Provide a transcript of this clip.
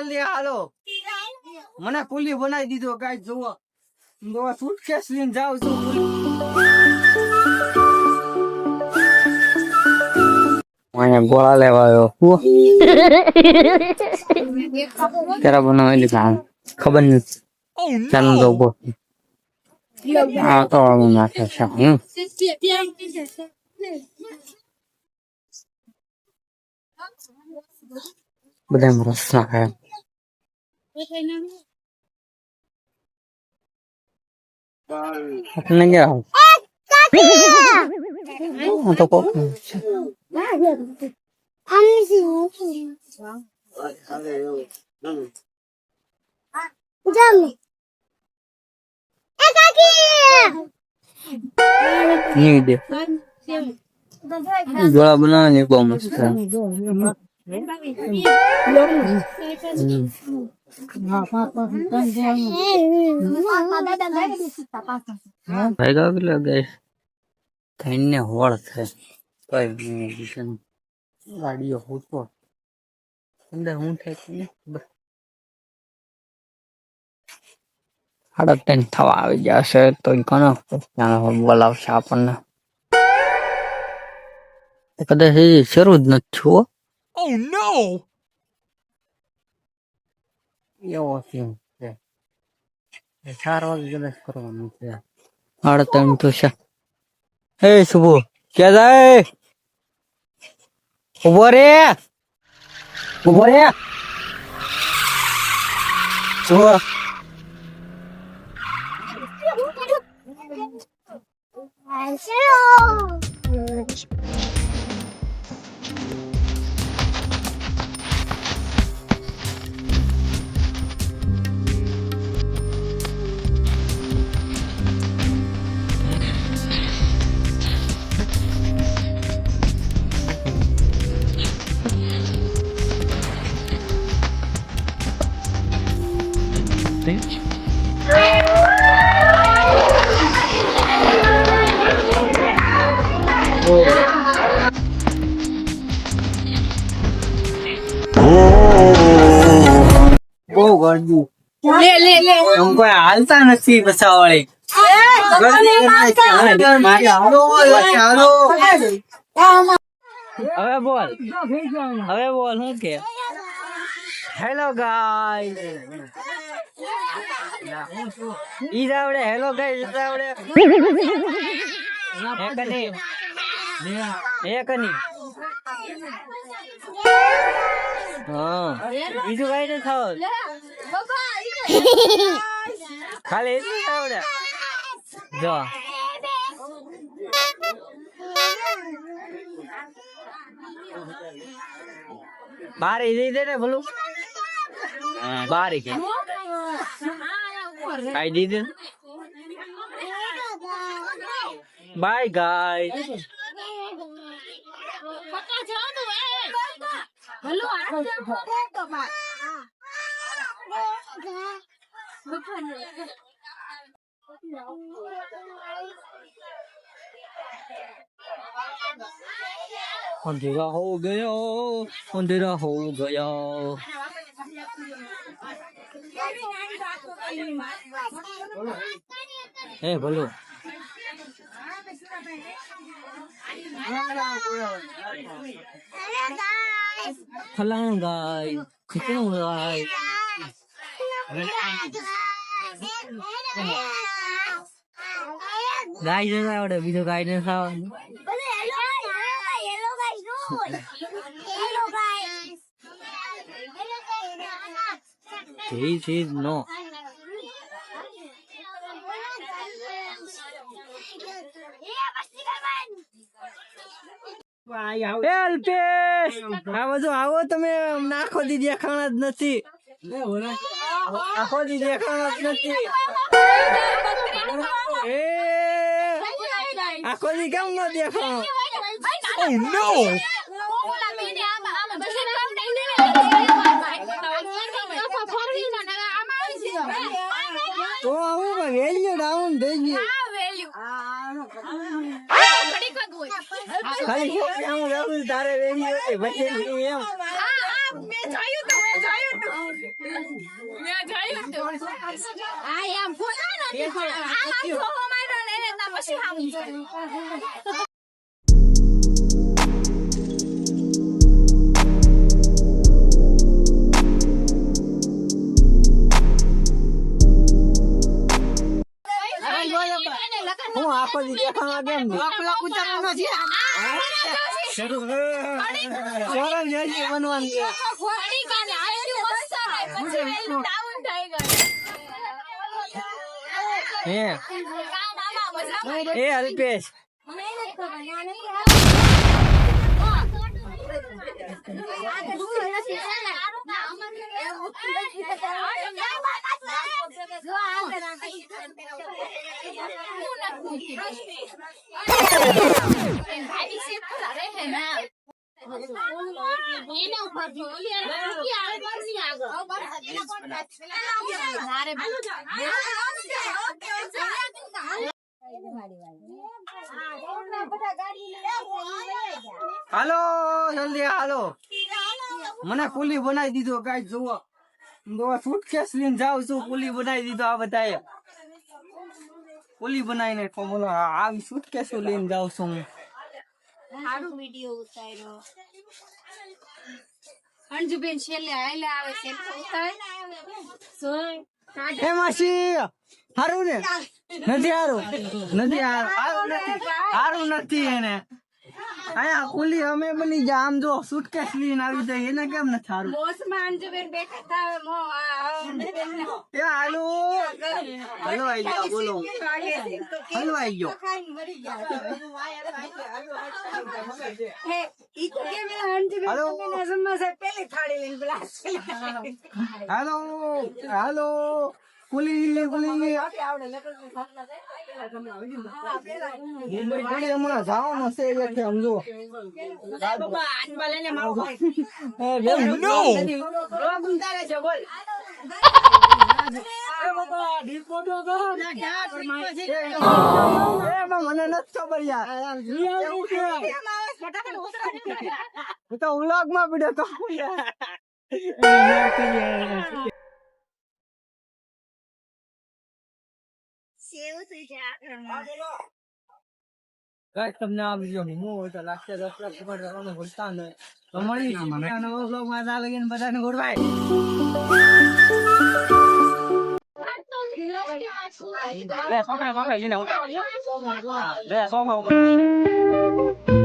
જલ્દી હાલો મને પુલી બનાવી દીધો ગાઈસ જુઓ સુટકેસ લઈને જાઉં છું અહીંયા ગોળા લેવા આવ્યો તેરા બનાવી લીધા ખબર નથી ચાલો તો ઉભો આ તો નાખે છે બધા રસ નાખે આપને ગયા તો કોક नहीं दे जोड़ा बनाने को मस्त है भाई का भी लग गए कहीं होड़ थे गाड़ी हो तो अंदर हूँ थे હડકટેન થવા આવી જશે તો કોનો બોલાવશે આપણને કદાચ શરૂ જ નથી થયું એવો સીન છે 4 વાગે કદાચ કરવાનું છે 8:30 તો છે હે શુભુ ક્યાં જાય ઉભો રે શુભુ બહુ ગરદી લે એમ કોઈ હાલતા નથી બસાવાળી હવે બોલ શું કે હેલો ગાઈસ ઈ આવડે હેલો ગાઈસ આવડે એકની હા બીજું કઈ નથી થાવ ખાલી એટલું આવડે જો બારી દઈ દે ને ભલું બારી કે કાઈ દીધું બાય ગાઈસ अंधेरा हो गया ए बोलो फलाना गाइस कितना गाइस गाइस आवड़े बीजो गाइडेंस आवड़े This is no. આવો તમે આખો દી દેખાણા જ નથી આખો દી દેખાણા જ નથી આખો દી કેમ ન દેખાણો Oh no! તો આવું વેલ્યુ ડાઉન થઈ ગયું ખાલી આમ તારે વેલ્યુ એમ મેં જોયું તું આ એમ ફોટા નથી પણ આમાં જોવો માર્યો ને એને ના પછી આમ જોયું હું આખો દી દેખાવા કેમ શરૂ બનવાનું છે ફોડી કાને આયુ મસ્ત પછી વેલું ડાઉન થઈ ગયું હે કા મામા મજા એ અલ્પેશ હાલો જલ્દી હાલો મને પુલી બનાવી દીધો ગાય જુઓ સુટકેસ લઈને જાઉં છું પુલી બનાવી દીધો આ બધાએ પુલી બનાવીને બોલો આવી સુટકેસ લઈને જાઉં છું હું સારું વિડિયો ઉતાર્યો અંજુબેન છેલ્લે આયલા આવે છે ઉતાર હે માસી હારું ને નથી હારું નથી એને આયા કુલી અમે બની જા આમ જો સુટકેસ લઈને આવી જાય એને કેમ નથી હારું મોસમાં અંજુબેન બેઠા હતા મો એ હાલો આઈ ગયો બોલો હાલો આઈ ગયો હે ઈ તો કે મેં અંજુબેન હાલો. તમને જમવા છે પેલી થાળી લઈને બોલા હાલો કુલી આવડે હમણાં જવાનું છે એટલે સમજો બાબા આનબા લઈને મારો ભાઈ રોગ ઉતારે છે બોલ મને નથી ખબર યાર હું તો ઉલાગ માં પડ્યો તો કઈ તમને આ વિડીયો હું તો લાગશે 10 લાખ ખબર કરવાનું ભૂલતા નહીં તો મળી નવો બ્લોગ માં ચાલે ને બધાને ગુડબાય બે છોકરા પકડી ને બે છોકરા